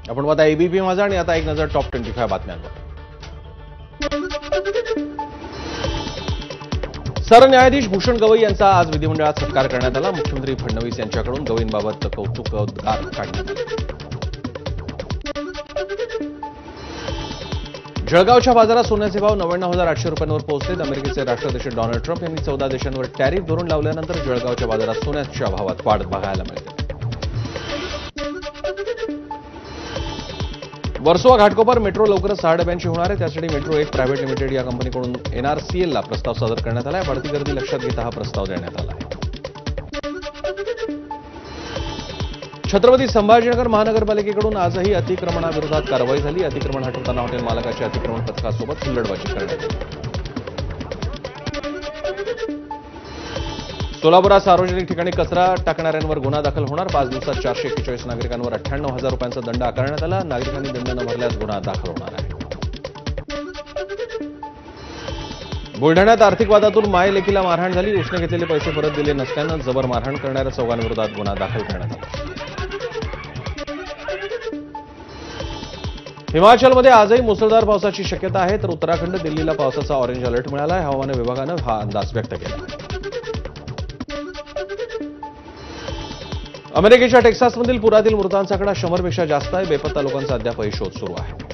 आपण पाहता एबीपी माझा आणि आता एक नजर टॉप 25 बातम्यांवर। सरन्यायाधीश भूषण गवई यांचा आज विधिमंडळात सत्कार करण्यात आला। मुख्यमंत्री फडणवीस यांच्याकडून गवईंबाबत कौतुकोद्गार काढण्यात आले। जळगावच्या बाजारात सोन्याचे भाव 99,800 रुपयांवर पोहोचले। अमेरिकेचे राष्ट्राध्यक्ष डोनाल्ड ट्रम्प यांनी 14 देशांवर टॅरिफ धोरण लावल्यानंतर जळगावच्या बाजारात सोन्याच्या भावात वाढ बघायला मिळते। वर्सोवा घाटकोपर मेट्रो लवकरच 6 डब्यांची होणार आहे। त्यासाठी मेट्रो 1 प्रायव्हेट लिमिटेड या कंपनीकडून एनआरसीएलला प्रस्ताव सादर करण्यात आला आहे। वाढती गर्दी लक्षात घेता हा प्रस्ताव देण्यात आला आहे। छत्रपती संभाजीनगर महानगरपालिकेकडून आजही अतिक्रमणाविरोधात कारवाई झाली। अतिक्रमण हटवताना हॉटेल मालकाच्या अतिक्रमण पथकासोबत हुल्लडबाजी करण्यात आली। सोलापुरात सार्वजनिक ठिकाणी कचरा टाकणाऱ्यांवर गुन्हा दाखल होणार। 5 दिवसात 441 नागरिकांवर 98,000 रुपयांचा दंड आकारण्यात आला। नागरिकांनी दंड न भरल्यास गुन्हा दाखल होणार आहे। बुलढाण्यात आर्थिक वादातून माय लेकीला मारहाण झाली। उसने घेतलेले पैसे परत दिले नसल्यानं जबर मारहाण करणाऱ्या चौघांविरोधात गुन्हा दाखल करण्यात आला। हिमाचलमध्ये आजही मुसळधार पावसाची शक्यता आहे, तर उत्तराखंड दिल्लीला पावसाचा ऑरेंज अलर्ट मिळाला आहे। हवामान विभागानं हा अंदाज व्यक्त केला आहे। अमेरिकेच्या टेक्सासमधील पुरातील मृतांचा आकडा 100पेक्षा जास्त आहे। बेपत्ता लोकांचा अद्यापही शोध सुरू आहे।